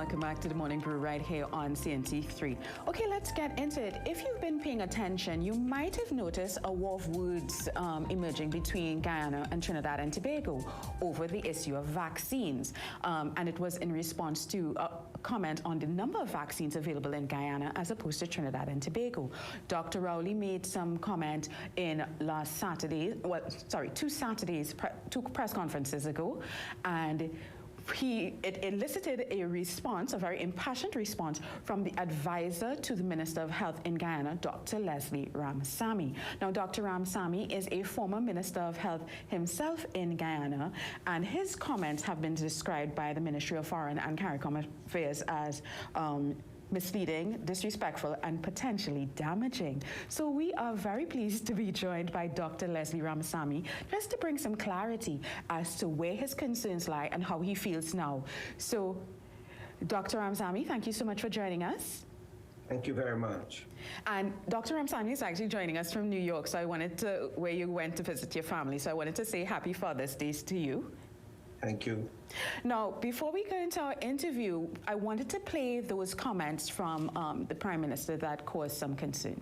welcome back to the Morning Brew right here on CNCTV3. Okay, let's get into it. If you've been paying attention, you might have noticed a war of words emerging between Guyana and Trinidad and Tobago over the issue of vaccines. And it was in response to a comment on the number of vaccines available in Guyana as opposed to Trinidad and Tobago. Dr. Rowley made some comment in last Saturday, two press conferences ago, and it elicited a response, a very impassioned response, from the advisor to the Minister of Health in Guyana, Dr. Leslie Ramsammy. Now, Dr. Ramsammy is a former Minister of Health himself in Guyana, and his comments have bbeen described by the Ministry of Foreign and CARICOM Affairs as misleading, disrespectful, and potentially damaging. So we are very pleased to be joined by Dr. Leslie Ramsammy just to bring some clarity as to where his concerns lie and how he feels now. So, Dr. Ramsammy, thank you so much for joining us. Thank you very much. And Dr. Ramsammy is actually joining us from New York, so where you went to visit your family. So I wanted to say Happy Father's Day to you. Thank you. Now, before we go into our interview, I wanted to play those comments from the Prime Minister that caused some concern.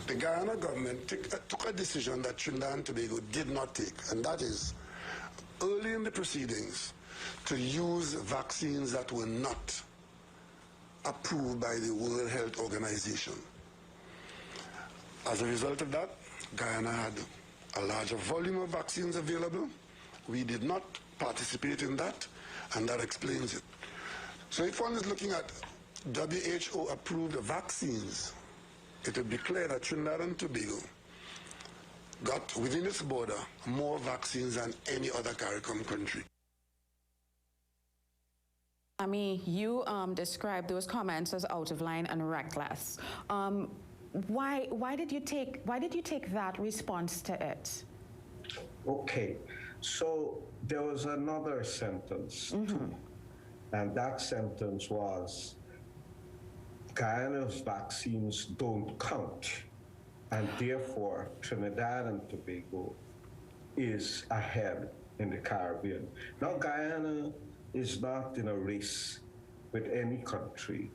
The Guyana government took a decision that Trinidad and Tobago did not take, and that is, early in the proceedings, to use vaccines that were not approved by the World Health Organization. As a result of that, Guyana had a larger volume of vaccines available. We did not participate in that, and that explains it. So if one is looking at WHO-approved vaccines, it would be clear that Trinidad and Tobago got within its border more vaccines than any other CARICOM country. I mean, you described those comments as out of line and reckless. Why did you take that response to it? Okay, so there was another sentence too, and that sentence was, Guyana's vaccines don't count, and therefore Trinidad and Tobago is ahead in the Caribbean. Now, Guyana is not in a race with any country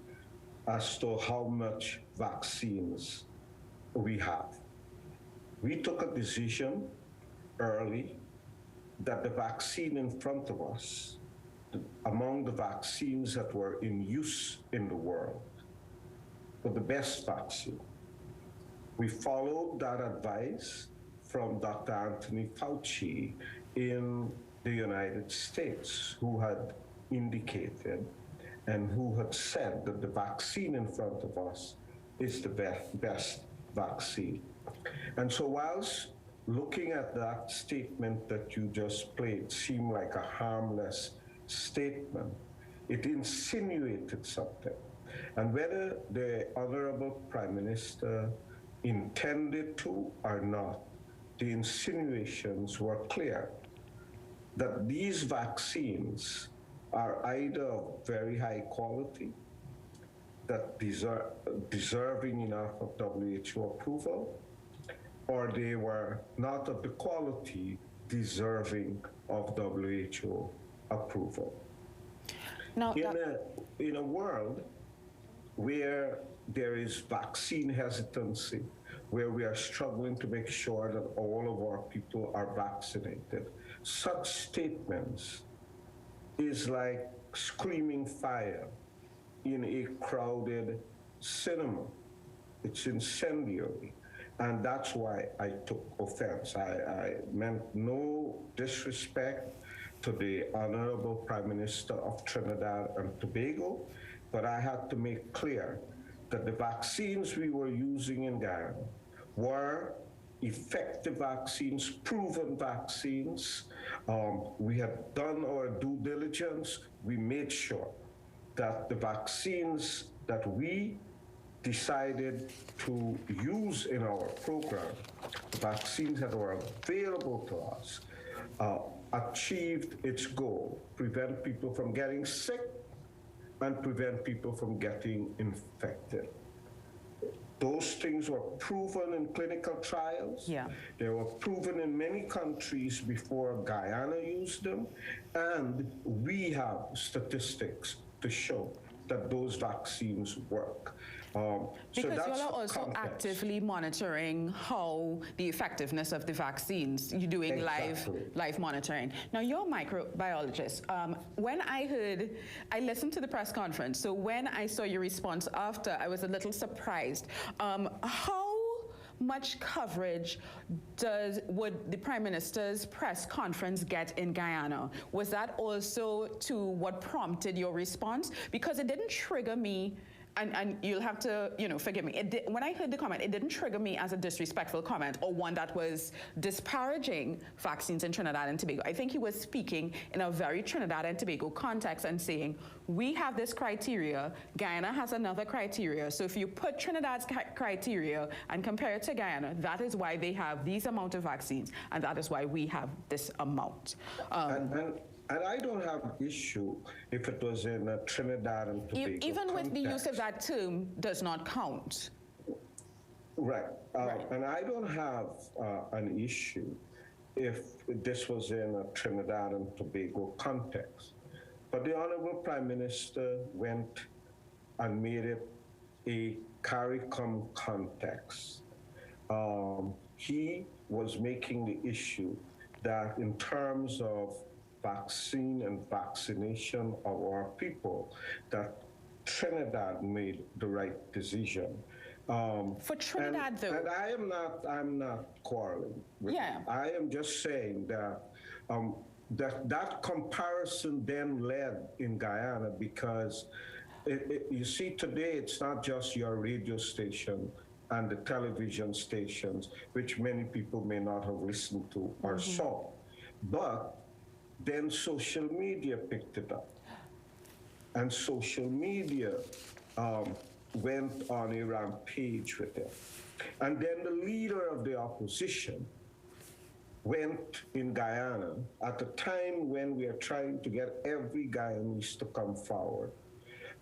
as to how much vaccines we have. We took a decision early that the vaccine in front of us, among the vaccines that were in use in the world, were the best vaccine. We followed that advice from Dr. Anthony Fauci in the United States, who had indicated and who had said that the vaccine in front of us is the best vaccine. And so whilst looking at that statement that you just played seemed like a harmless statement, it insinuated something. And whether the Honorable Prime Minister intended to or not, the insinuations were clear that these vaccines are either of very high quality, that deserving enough of WHO approval, or they were not of the quality deserving of WHO approval. Now, in a world where there is vaccine hesitancy, where we are struggling to make sure that all of our people are vaccinated, such statements is like screaming fire in a crowded cinema. It's incendiary. And that's why I took offense. I meant no disrespect to the Honorable Prime Minister of Trinidad and Tobago, but I had to make clear that the vaccines we were using in Guyana were effective vaccines, proven vaccines. We had done our due diligence. We made sure that the vaccines that we decided to use in our program, the vaccines that were available to us, achieved its goal, prevent people from getting sick and prevent people from getting infected. Those things were proven in clinical trials. Yeah. They were proven in many countries before Guyana used them. And we have statistics to show that those vaccines work. Because that's you are the also context. actively monitoring how the effectiveness of the vaccines. You're doing Exactly. live monitoring. Now, you're a microbiologist. I listened to the press conference. So when I saw your response after, I was a little surprised. How much coverage would the Prime Minister's press conference get in Guyana? Was that also to what prompted your response? Because it didn't trigger me. And you'll have to, forgive me. When I heard the comment, it didn't trigger me as a disrespectful comment or one that was disparaging vaccines in Trinidad and Tobago. I think he was speaking in a very Trinidad and Tobago context and saying, we have this criteria, Guyana has another criteria. So if you put Trinidad's criteria and compare it to Guyana, that is why they have these amount of vaccines, and that is why we have this amount. And I don't have issue if it was in Trinidad and Tobago even with the use of context. that term does not count. Right. Right. And I don't have an issue if this was in a Trinidad and Tobago context. But the Honorable Prime Minister went and made it a CARICOM context. He was making the issue that in terms of vaccine and vaccination of our people, that Trinidad made the right decision. For Trinidad, though. And I'm not quarreling with Yeah. it. I am just saying that that comparison then led in Guyana because you see today it's not just your radio station and the television stations, which many people may not have listened to or saw, but then social media picked it up. And social media went on a rampage with it. And then the leader of the opposition went in Guyana at a time when we are trying to get every Guyanese to come forward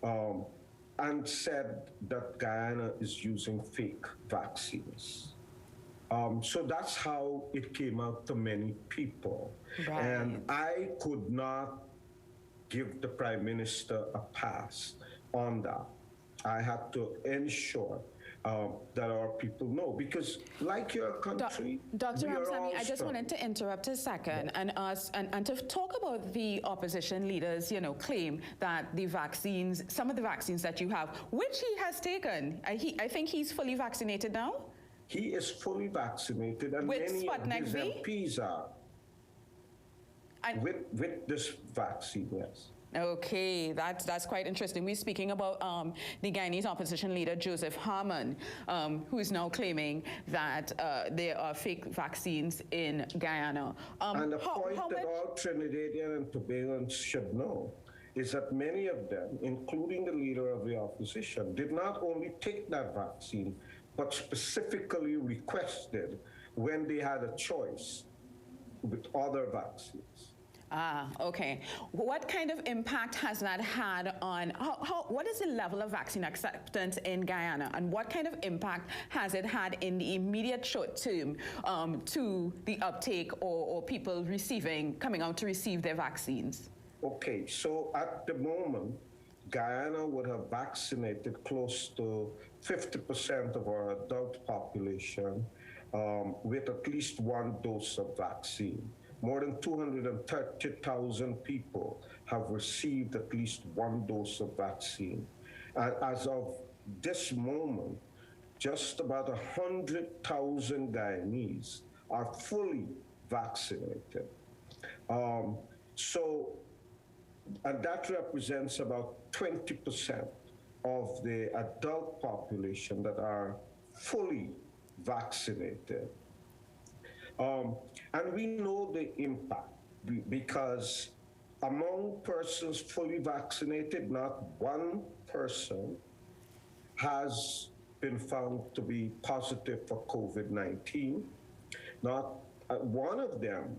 and said that Guyana is using fake vaccines. So that's how it came out to many people. Right. And I could not give the Prime Minister a pass on that. I had to ensure that our people know, because like your country, Dr. we are Ramsammy, all I just struggling. wanted to interrupt a second and ask and to talk about the opposition leaders, claim that the vaccines, some of the vaccines that you have, which he has taken, I think he's fully vaccinated now. He is fully vaccinated, and With many Sputnik of his V? MPs are And with this vaccine, yes. okay, that's quite interesting. We're speaking about the Guyanese opposition leader, Joseph Harmon, who is now claiming that there are fake vaccines in Guyana. And the point how that much- all Trinidadian and Tobagans should know is that many of them, including the leader of the opposition, did not only take that vaccine, but specifically requested when they had a choice with other vaccines. Okay. What kind of impact has that had on, what is the level of vaccine acceptance in Guyana, and what kind of impact has it had in the immediate short term to the uptake or people coming out to receive their vaccines? Okay, so at the moment, Guyana would have vaccinated close to 50% of our adult population with at least one dose of vaccine. More than 230,000 people have received at least one dose of vaccine. And as of this moment, just about 100,000 Guyanese are fully vaccinated. And that represents about 20% of the adult population that are fully vaccinated. And we know the impact because among persons fully vaccinated, not one person has been found to be positive for COVID-19. Not one of them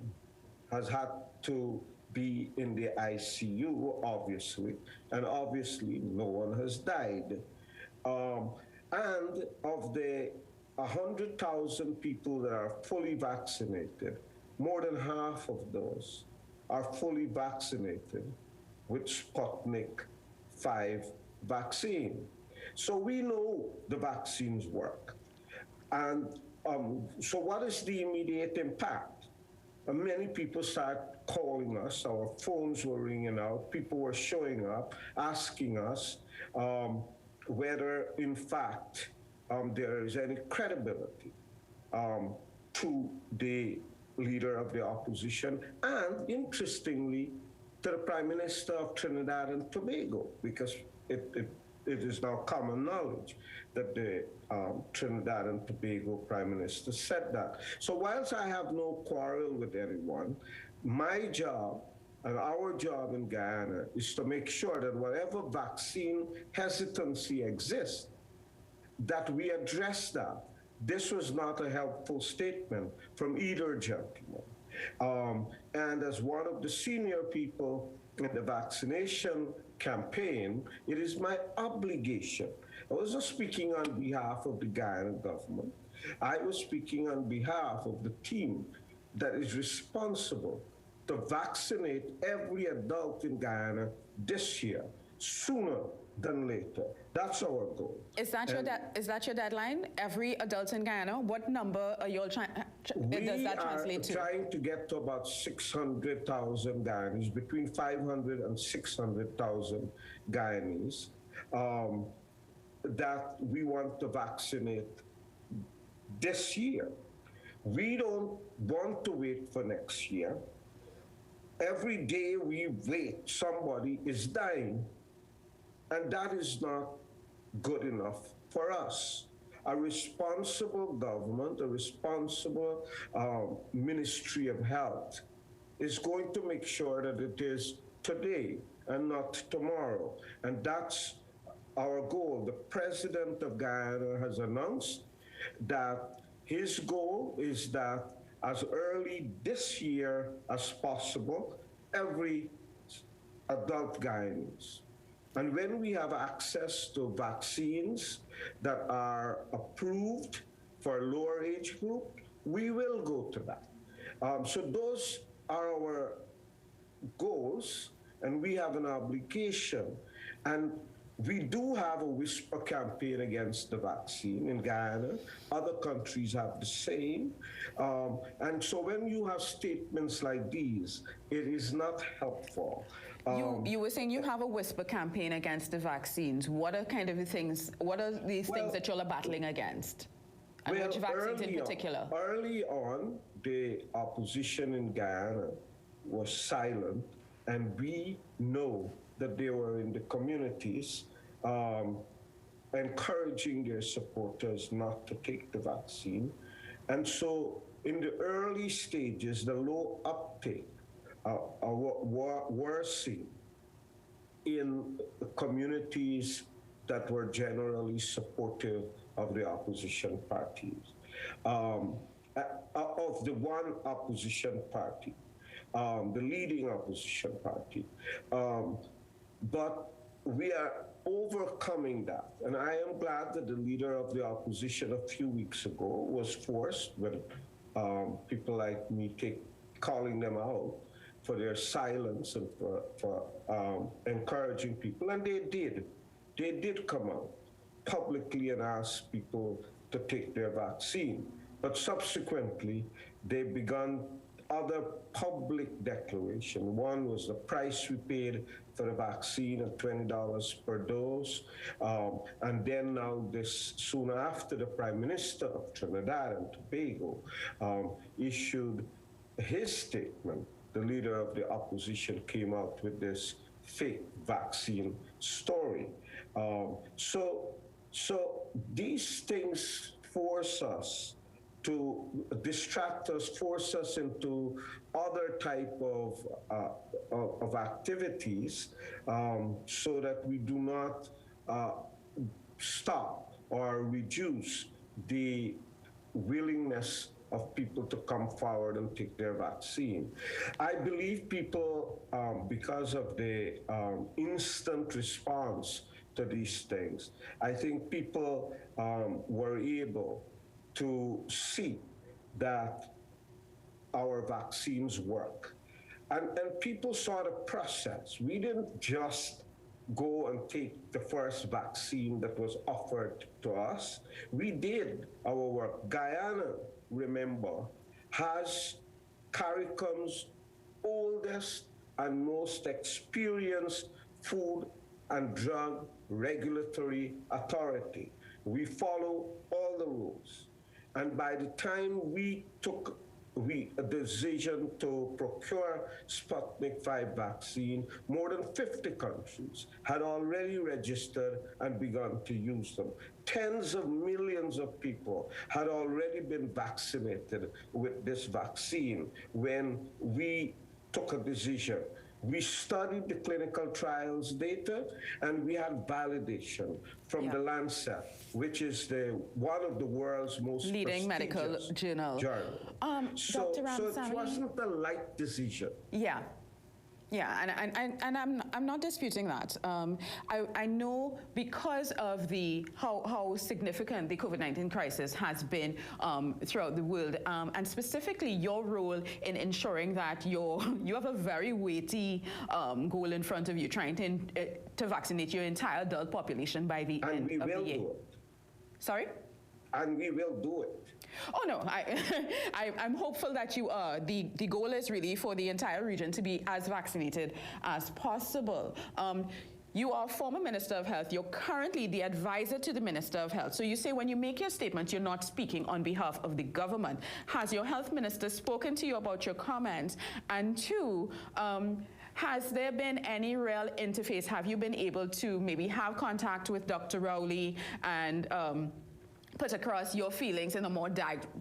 has had to be in the ICU, obviously, and obviously no one has died. And of the 100,000 people that are fully vaccinated, more than half of those are fully vaccinated with Sputnik 5 vaccine. So we know the vaccines work. And so what is the immediate impact? Many people start calling us, our phones were ringing out, people were showing up, asking us whether in fact there is any credibility to the leader of the opposition, and interestingly, to the Prime Minister of Trinidad and Tobago, because it is now common knowledge that the Trinidad and Tobago Prime Minister said that. So whilst I have no quarrel with anyone, my job and our job in Guyana is to make sure that whatever vaccine hesitancy exists, that we address that. This was not a helpful statement from either gentleman. And as one of the senior people in the vaccination campaign, it is my obligation. I wasn't speaking on behalf of the Guyana government. I was speaking on behalf of the team that is responsible to vaccinate every adult in Guyana this year, sooner than later. That's our goal. Is that your deadline? Every adult in Guyana? What number are you all trying? Does that translate to? We are trying to get to about 600,000 Guyanese, between 500 and 600,000 Guyanese, that we want to vaccinate this year. We don't want to wait for next year. Every day we wait, somebody is dying. And that is not good enough for us. A responsible government, a responsible Ministry of Health is going to make sure that it is today and not tomorrow. And that's our goal. The President of Guyana has announced that his goal is that as early this year as possible, every adult Guyanese. And when we have access to vaccines that are approved for a lower age group, we will go to that. So those are our goals, and we have an obligation. And we do have a whisper campaign against the vaccine in Guyana. Other countries have the same. And so when you have statements like these, it is not helpful. You were saying you have a whisper campaign against the vaccines. What are kind of the things, what are these things that you all are battling against? And which vaccines in particular? Early on, the opposition in Guyana was silent, and we know that they were in the communities encouraging their supporters not to take the vaccine. And so in the early stages, the low uptake were seen in communities that were generally supportive of the opposition parties, of the one opposition party, the leading opposition party. But we are overcoming that. And I am glad that the leader of the opposition a few weeks ago was forced, with people like me calling them out for their silence and for encouraging people. And they did. They did come out publicly and ask people to take their vaccine. But subsequently, they began other public declaration. One was the price we paid for the vaccine at $20 per dose. And then now this, soon after, the Prime Minister of Trinidad and Tobago issued his statement. The leader of the opposition came out with this fake vaccine story. So these things force us to distract us, force us into other type of activities, so that we do not stop or reduce the willingness of people to come forward and take their vaccine. I believe people, because of the instant response to these things. I think people were able to see that our vaccines work. And people saw the process. We didn't just go and take the first vaccine that was offered to us. We did our work. Guyana, remember, has CARICOM's oldest and most experienced food and drug regulatory authority. We follow all the rules. And by the time we took a decision to procure Sputnik 5 vaccine, more than 50 countries had already registered and begun to use them. Tens of millions of people had already been vaccinated with this vaccine when we took a decision. We studied the clinical trials data, and we had validation from the Lancet, which is one of the world's most leading medical journal. So Dr. Ramsammy, it wasn't a light decision. Yeah, and I'm not disputing that. I know because of how significant the COVID-19 crisis has been throughout the world, and specifically your role in ensuring that you have a very weighty goal in front of you, trying to vaccinate your entire adult population by the end of the year. And we will do it. Sorry? And we will do it. Oh, no, I'm hopeful that you are. The goal is really for the entire region to be as vaccinated as possible. You are former Minister of Health. You're currently the advisor to the Minister of Health. So you say when you make your statement, you're not speaking on behalf of the government. Has your health minister spoken to you about your comments? And two, has there been any real interface? Have you been able to maybe have contact with Dr. Rowley and put across your feelings in a more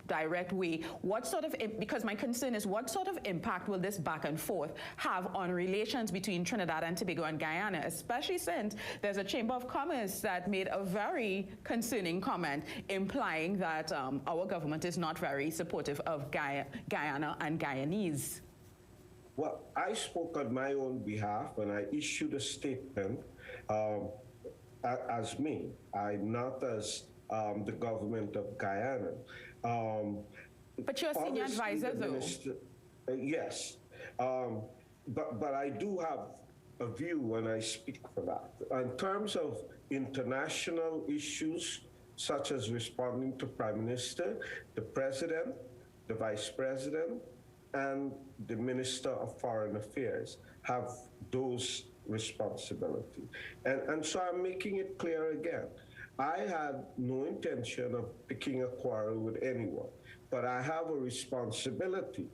direct way? What sort of, because my concern is, what sort of impact will this back and forth have on relations between Trinidad and Tobago and Guyana, especially since there's a Chamber of Commerce that made a very concerning comment implying that our government is not very supportive of Guyana and Guyanese? Well, I spoke on my own behalf when I issued a statement as me. I'm not as the government of Guyana. But you're a senior advisor, though. Yes. But I do have a view when I speak for that. In terms of international issues, such as responding to Prime Minister, the President, the Vice President, and the Minister of Foreign Affairs have those responsibilities. And so I'm making it clear again. I had no intention of picking a quarrel with anyone, but I have a responsibility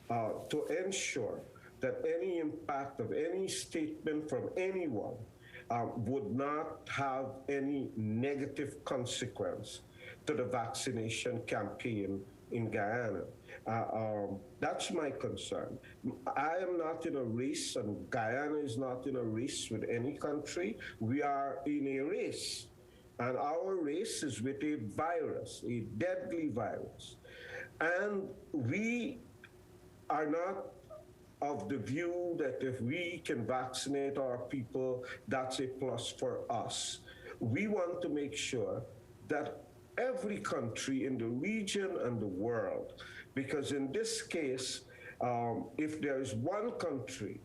to ensure that any impact of any statement from anyone would not have any negative consequence to the vaccination campaign in Guyana. That's my concern. I am not in a race, and Guyana is not in a race with any country. We are in a race. And our race is with a virus, a deadly virus. And we are not of the view that if we can vaccinate our people, that's a plus for us. We want to make sure that every country in the region and the world, because in this case, if there is one country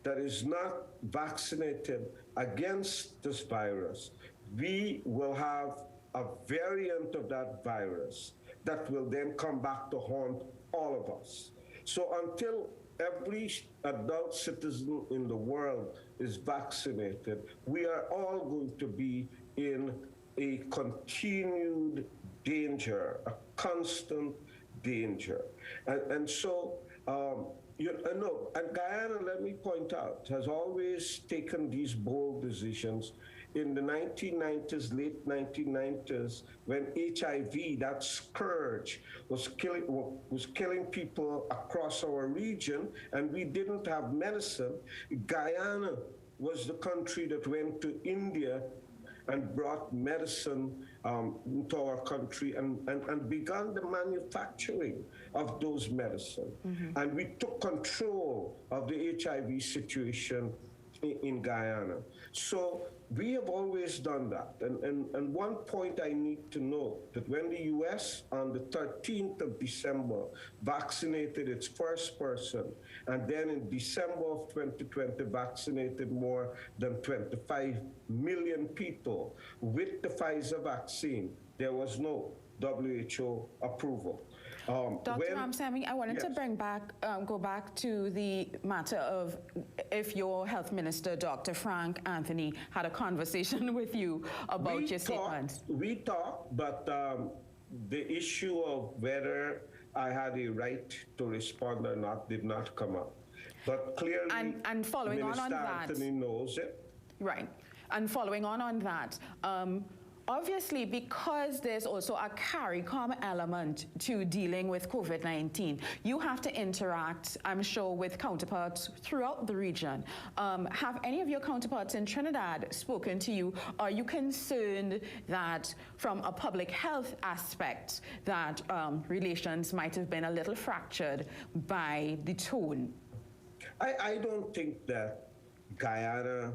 that is not vaccinated against this virus, we will have a variant of that virus that will then come back to haunt all of us. So until every adult citizen in the world is vaccinated, we are all going to be in a continued danger, a constant danger. And so, and Guyana, let me point out, has always taken these bold decisions. In the 1990s, late 1990s, when HIV, that scourge, was killing people across our region, and we didn't have medicine, Guyana was the country that went to India and brought medicine into our country and began the manufacturing of those medicine. Mm-hmm. And we took control of the HIV situation in Guyana. So we have always done that. And one point I need to note, that when the US on the 13th of December vaccinated its first person, and then in December of 2020 vaccinated more than 25 million people with the Pfizer vaccine, there was no WHO approval. Dr. Ramsammy, I wanted to go back to the matter of if your health minister, Dr. Frank Anthony, had a conversation with you about your statement. We talked, but the issue of whether I had a right to respond or not did not come up. But clearly, and following Minister on that, Anthony knows it. Right. And following on that, obviously, because there's also a CARICOM element to dealing with COVID-19, you have to interact, I'm sure, with counterparts throughout the region. Have any of your counterparts in Trinidad spoken to you? Are you concerned that from a public health aspect that relations might have been a little fractured by the tone? I don't think that Guyana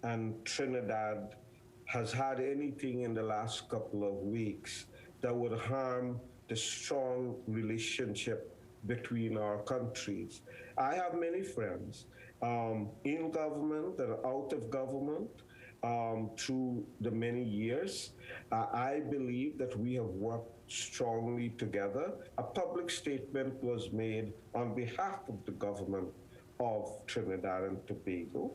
and Trinidad has had anything in the last couple of weeks that would harm the strong relationship between our countries. I have many friends in government and out of government through the many years. I believe that we have worked strongly together. A public statement was made on behalf of the government of Trinidad and Tobago.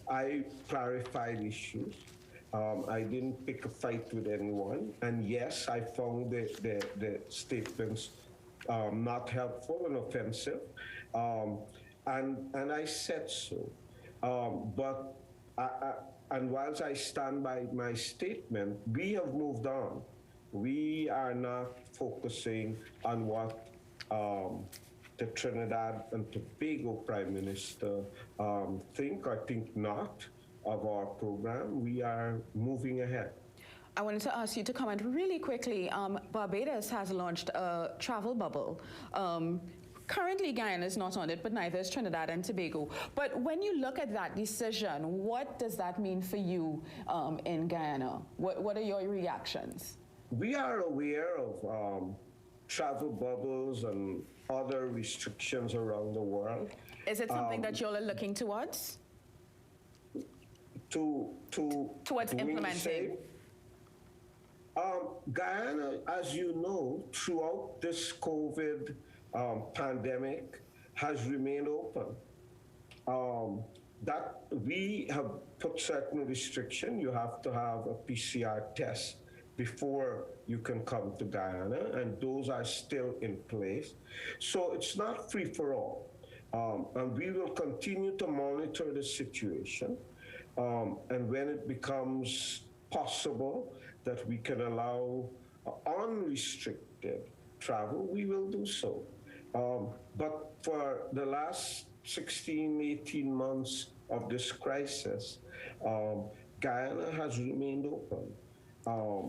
I clarified issues. I didn't pick a fight with anyone. And yes, I found the statements not helpful and offensive. And I said so. And whilst I stand by my statement, we have moved on. We are not focusing on what the Trinidad and Tobago Prime Minister think or think not of our program. We are moving ahead. I wanted to ask you to comment really quickly. Barbados has launched a travel bubble. Currently, Guyana is not on it, but neither is Trinidad and Tobago. But when you look at that decision, what does that mean for you in Guyana? What are your reactions? We are aware of travel bubbles and other restrictions around the world. Is it something that you all are looking towards? Towards implementing? Guyana, as you know, throughout this COVID pandemic, has remained open. That we have put certain restriction. You have to have a PCR test before you can come to Guyana, and those are still in place. So it's not free for all. And we will continue to monitor the situation. And when it becomes possible that we can allow unrestricted travel, we will do so. But for the last 16, 18 months of this crisis, Guyana has remained open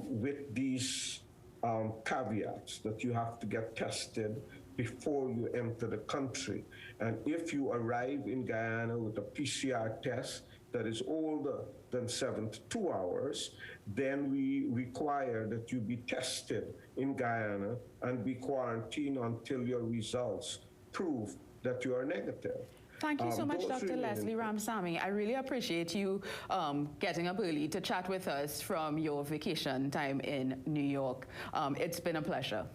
with these caveats that you have to get tested before you enter the country. And if you arrive in Guyana with a PCR test that is older than 72 hours, then we require that you be tested in Guyana and be quarantined until your results prove that you are negative. Thank you so much, Dr. Leslie Ramsammy. I really appreciate you getting up early to chat with us from your vacation time in New York. It's been a pleasure.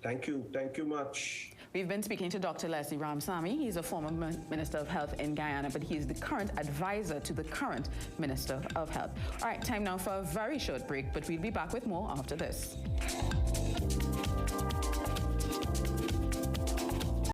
Thank you much. We've been speaking to Dr. Leslie Ramsammy. He's a former Minister of Health in Guyana, but he's the current advisor to the current Minister of Health. All right, time now for a very short break, but we'll be back with more after this.